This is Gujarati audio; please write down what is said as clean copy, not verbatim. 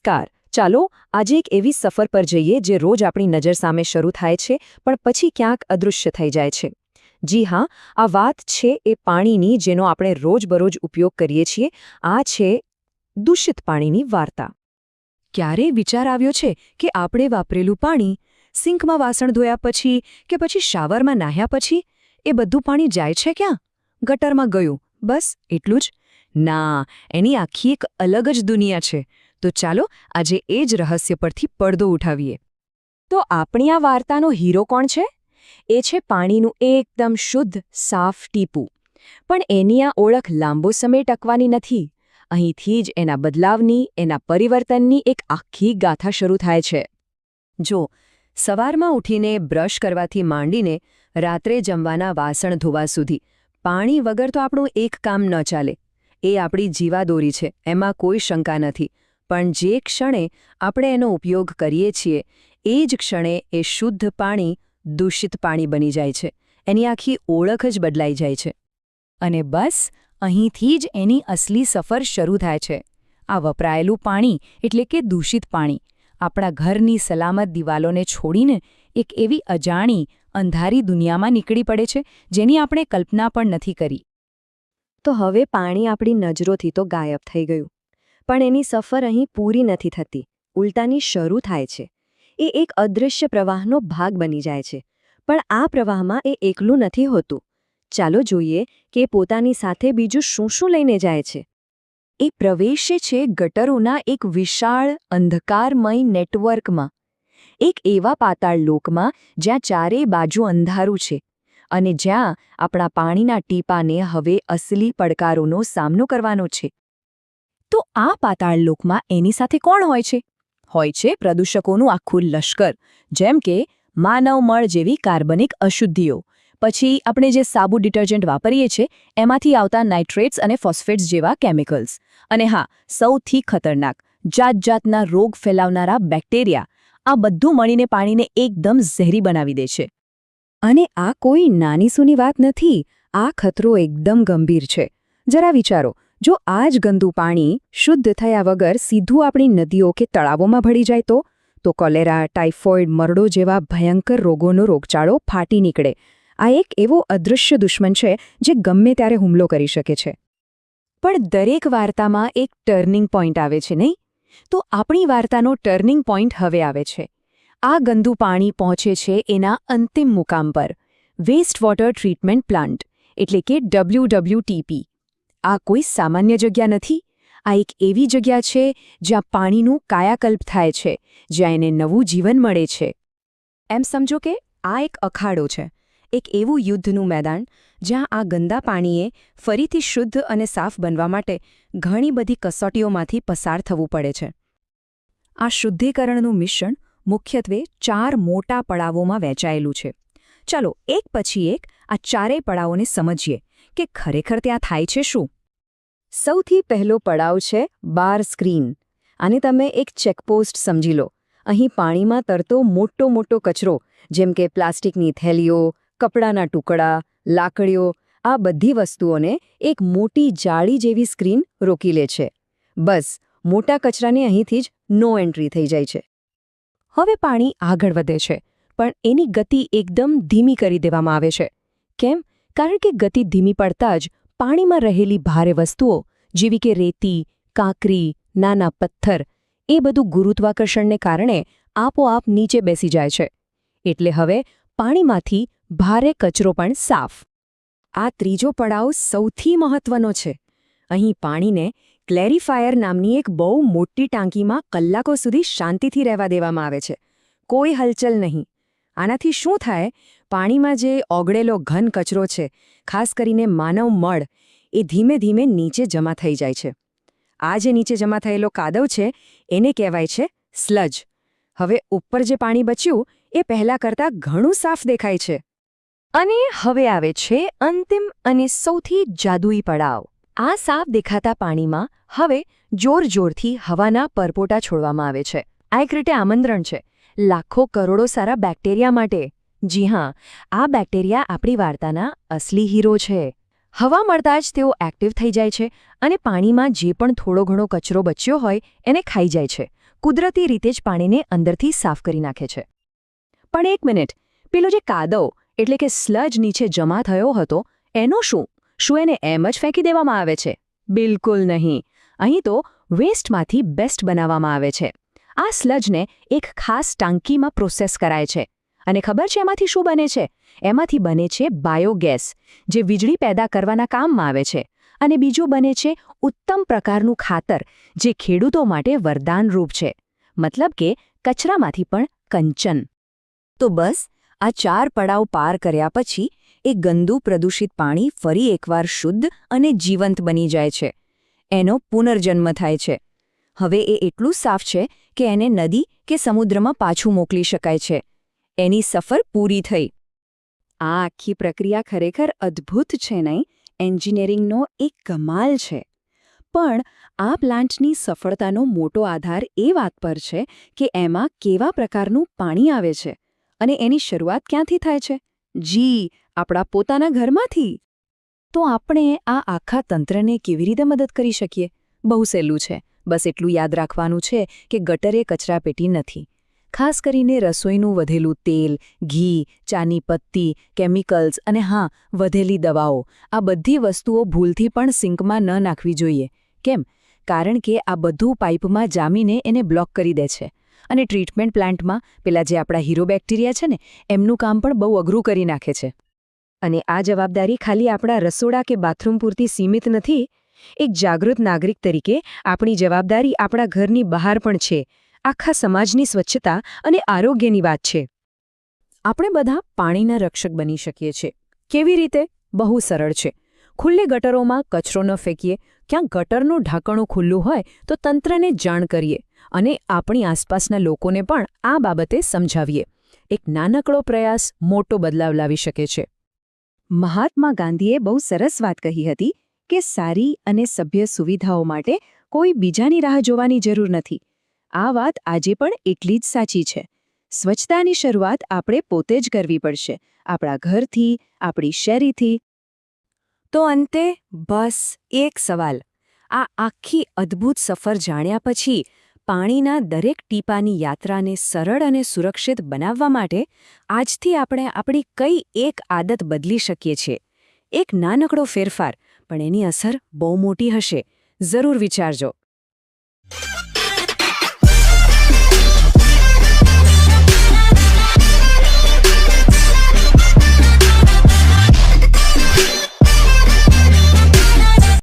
નમસ્કાર. ચાલો આજે એક એવી સફર પર જઈએ જે રોજ આપણી નજર સામે શરૂ થાય છે પણ પછી ક્યાંક અદૃશ્ય થઈ જાય છે. જી હા, આ વાત છે એ પાણીની જેનો આપણે રોજબરોજ ઉપયોગ કરીએ છીએ. આ છે દૂષિત પાણીની વાર્તા. ક્યારે વિચાર આવ્યો છે કે આપણે વાપરેલું પાણી સિંકમાં વાસણ ધોયા પછી કે પછી શાવરમાં નાહ્યા પછી એ બધું પાણી જાય છે ક્યાં? ગટરમાં ગયું, બસ એટલું જ? ના, એની આખી એક અલગ જ દુનિયા છે. તો ચાલો આજે એ જ રહસ્ય પરથી પડદો ઉઠાવીએ. તો આપણી આ વાર્તાનો હીરો કોણ છે? એ છે પાણીનું એકદમ શુદ્ધ, સાફ ટીપું. પણ એની આ ઓળખ લાંબો સમય ટકવાની નથી. અહીંથી જ એના બદલાવની, એના પરિવર્તનની એક આખી ગાથા શરૂ થાય છે. જો સવારમાં ઉઠીને બ્રશ કરવાથી માંડીને રાત્રે જમવાના વાસણ ધોવા સુધી પાણી વગર તો આપણું એક કામ ન ચાલે. એ આપણી જીવાદોરી છે, એમાં કોઈ શંકા નથી. પણ જે ક્ષણે આપણે એનો ઉપયોગ કરીએ છીએ એ જ ક્ષણે એ શુદ્ધ પાણી દૂષિત પાણી બની જાય છે. એની આખી ઓળખ જ બદલાઈ જાય છે. અને બસ અહીંથી જ એની અસલી સફર શરૂ થાય છે. આ વપરાયેલું પાણી એટલે કે દૂષિત પાણી આપણા ઘરની સલામત દિવાલોને છોડીને એક એવી અજાણી, અંધારી દુનિયામાં નીકળી પડે છે જેની આપણે કલ્પના પણ નથી કરી. તો હવે પાણી આપણી નજરોથી તો ગાયબ થઈ ગયું. પણ એની સફર અહીં પૂરી નથી થતી. ઉલટાની શરૂ થાય છે. એ એક અદૃશ્ય પ્રવાહનો ભાગ બની જાય છે. પણ આ પ્રવાહમાં એ એકલું નથી હોતું. ચાલો જોઈએ કે પોતાની સાથે બીજું શું શું લઈને જાય છે. એ પ્રવેશે છે ગટરોના એક વિશાળ અંધકારમય નેટવર્કમાં. એક એવા પાતાળ લોકમાં જ્યાં ચારે બાજુ અંધારું છે અને જ્યાં આપણા પાણીના ટીપાને હવે અસલી પડકારોનો સામનો કરવાનો છે. તો આ પાતાળ લોકમાં એની સાથે કોણ હોય છે? હોય છે પ્રદૂષકોનું આખું લશ્કર. જેમ કે માનવ મળ જેવી કાર્બનિક અશુદ્ધિઓ, પછી આપણે જે સાબુ ડિટર્જન્ટ વાપરીએ છીએ એમાંથી આવતા નાઇટ્રેટ્સ અને ફોસ્ફેટ્સ જેવા કેમિકલ્સ, અને હા, સૌથી ખતરનાક જાતજાતના રોગ ફેલાવનારા બેક્ટેરિયા. આ બધું મળીને પાણીને એકદમ ઝેરી બનાવી દે છે. અને આ કોઈ નાની સૂની વાત નથી. આ ખતરો એકદમ ગંભીર છે. જરા વિચારો, જો આ જ ગંદુ પાણી શુદ્ધ થયા વગર સીધું આપણી નદીઓ કે તળાવોમાં ભળી જાય તો કોલેરા, ટાઇફોઇડ, મરડો જેવા ભયંકર રોગોનો રોગચાળો ફાટી નીકળે. આ એક એવો અદૃશ્ય દુશ્મન છે જે ગમે ત્યારે હુમલો કરી શકે છે. પણ દરેક વાર્તામાં એક ટર્નિંગ પોઈન્ટ આવે છે, નહીં? તો આપણી વાર્તાનો ટર્નિંગ પોઈન્ટ હવે આવે છે. આ ગંદુ પાણી પહોંચે છે એના અંતિમ મુકામ પર, વેસ્ટ વોટર ટ્રીટમેન્ટ પ્લાન્ટ, એટલે કે WWTP. આ કોઈ સામાન્ય જગ્યા નથી. આ એક એવી જગ્યા છે જ્યાં પાણીનું કાયાકલ્પ થાય છે, જ્યાં એને નવું જીવન મળે છે. એમ સમજો કે આ એક અખાડો છે, એક એવું યુદ્ધનું મેદાન જ્યાં આ ગંદા પાણીએ ફરીથી શુદ્ધ અને સાફ બનવા માટે ઘણી બધી કસોટીઓમાંથી પસાર થવું પડે છે. આ શુદ્ધિકરણનું મિશ્રણ મુખ્યત્વે 4 મોટા પડાવોમાં વહેંચાયેલું છે. ચાલો એક પછી એક આ ચારેય પડાવોને સમજીએ કે ખરેખર ત્યાં થાય છે શું. સૌથી પહેલો પડાવ છે બાર સ્ક્રીન. આને તમે એક ચેકપોસ્ટ સમજી લો. અહીં પાણીમાં તરતો મોટો કચરો, જેમ કે પ્લાસ્ટિકની થેલીઓ, કપડાના ટુકડા, લાકડીઓ, આ બધી વસ્તુઓને એક મોટી જાળી જેવી સ્ક્રીન રોકી લે છે. બસ મોટા કચરાને અહીંથી જ નો એન્ટ્રી થઈ જાય છે. હવે પાણી આગળ વધે છે, પણ એની ગતિ એકદમ ધીમી કરી દેવામાં આવે છે. કેમ? કારણ કે ગતિ ધીમી પડતા જ પાણીમાં રહેલી ભારે વસ્તુઓ જેવી કે રેતી, કાંકરી, નાના પથ્થર, એ બધું ગુરુત્વાકર્ષણને કારણે આપોઆપ નીચે બેસી જાય છે. એટલે હવે પાણીમાંથી ભારે કચરો પણ સાફ. આ ત્રીજો પડાવ સૌથી મહત્વનો છે. અહીં પાણીને ક્લેરિફાયર નામની એક બહુ મોટી ટાંકીમાં કલાકો સુધી શાંતિથી રહેવા દેવામાં આવે છે. કોઈ હલચલ નહીં. આનાથી શું થાય? પાણીમાં જે ઓગળેલો ઘન કચરો છે, ખાસ કરીને માનવ મળ, એ ધીમે ધીમે નીચે જમા થઈ જાય છે. આ જે નીચે જમા થયેલો કાદવ છે એને કહેવાય છે સ્લજ. હવે ઉપર જે પાણી બચ્યું એ પહેલાં કરતાં ઘણું સાફ દેખાય છે. અને હવે આવે છે અંતિમ અને સૌથી જાદુઈ પડાવ. આ સાફ દેખાતા પાણીમાં હવે જોરથી હવાના પરપોટા છોડવામાં આવે છે. આ એક રીતે આમંત્રણ છે લાખો કરોડો સારા બેક્ટેરિયા માટે. જી હા, આ બેક્ટેરિયા આપણી વાર્તાના અસલી હીરો છે. હવા મળતા જ તેઓ એક્ટિવ થઈ જાય છે અને પાણીમાં જે પણ થોડો ઘણો કચરો બચ્યો હોય એને ખાઈ જાય છે. કુદરતી રીતે જ પાણીને અંદરથી સાફ કરી નાખે છે. પણ એક મિનિટ, પેલો જે કાદવ એટલે કે સ્લજ નીચે જમા થયો હતો એનો શું? શું એને એમ જ ફેંકી દેવામાં આવે છે? બિલકુલ નહીં. અહીં તો વેસ્ટમાંથી બેસ્ટ બનાવવામાં આવે છે. આ સ્લજને એક ખાસ ટાંકીમાં પ્રોસેસ કરાય છે. અને ખબર છે એમાંથી શું બને છે? એમાંથી બને છે બાયોગેસ, જે વીજળી પેદા કરવાના કામમાં આવે છે. અને બીજું બને છે ઉત્તમ પ્રકારનું ખાતર, જે ખેડૂતો માટે વરદાનરૂપ છે. મતલબ કે કચરામાંથી પણ કંચન. તો બસ આ 4 પડાવ પાર કર્યા પછી એ ગંદુ પ્રદૂષિત પાણી ફરી એકવાર શુદ્ધ અને જીવંત બની જાય છે. એનો પુનર્જન્મ થાય છે. હવે એ એટલું સાફ છે કે એને નદી કે સમુદ્રમાં પાછું મોકલી શકાય છે. એની સફર પૂરી થઈ. આ આખી પ્રક્રિયા ખરેખર અદ્ભુત છે નહીં? એન્જિનિયરિંગનો એક કમાલ છે. પણ આ પ્લાન્ટની સફળતાનો મોટો આધાર એ વાત પર છે કે એમાં કેવા પ્રકારનું પાણી આવે છે. અને એની શરૂઆત ક્યાંથી થાય છે? જી, આપણા પોતાના ઘરમાંથી. તો આપણે આ આખા તંત્રને કેવી રીતે મદદ કરી શકીએ? બહુ સહેલું છે. બસ એટલું યાદ રાખવાનું છે કે ગટર એ કચરાપેટી નથી. ખાસ કરીને રસોઈનું વધેલું તેલ, ઘી, ચાની પત્તી, કેમિકલ્સ અને હા, વધેલી દવાઓ, આ બધી વસ્તુઓ ભૂલથી પણ સિંકમાં ન નાખવી જોઈએ. કેમ? કારણ કે આ બધું પાઇપમાં જામીને એને બ્લોક કરી દે છે. અને ટ્રીટમેન્ટ પ્લાન્ટમાં પેલા જે આપણા હીરો બેક્ટેરિયા છે ને, એમનું કામ પણ બહુ અઘરું કરી નાખે છે. અને આ જવાબદારી ખાલી આપણા રસોડા કે બાથરૂમ પૂરતી સીમિત નથી. એક જાગૃત નાગરિક તરીકે આપણી જવાબદારી આપણા ઘરની બહાર પણ છે. આખા સમાજની સ્વચ્છતા અને આરોગ્યની વાત છે. આપણે બધા પાણીના રક્ષક બની શકીએ છીએ. કેવી રીતે? બહુ સરળ છે. ખુલ્લી ગટરોમાં કચરો ન ફેંકીએ. ક્યાંક ગટરનું ઢાંકણું ખુલ્લું હોય તો તંત્રને જાણ કરીએ. અને આપણી આસપાસના લોકોને પણ આ બાબતે સમજાવીએ. એક નાનકડો પ્રયાસ મોટો બદલાવ લાવી શકે છે. મહાત્મા ગાંધીએ બહુ સરસ વાત કહી હતી કે સારી અને સભ્ય સુવિધાઓ માટે કોઈ બીજાની રાહ જોવાની જરૂર નથી. આ વાત આજે પણ એટલી જ સાચી છે. સ્વચ્છતાની શરૂઆત આપણે પોતે જ કરવી પડશે. આપણા ઘરથી, આપણી શેરીથી. તો અંતે બસ એક સવાલ. આ આખી અદ્ભુત સફર જાણ્યા પછી પાણીના દરેક ટીપાની યાત્રાને સરળ અને સુરક્ષિત બનાવવા માટે આજથી આપણે આપણી કઈ એક આદત બદલી શકીએ છીએ? એક નાનકડો ફેરફાર, પણ એની અસર બહુ મોટી હશે. જરૂર વિચારજો.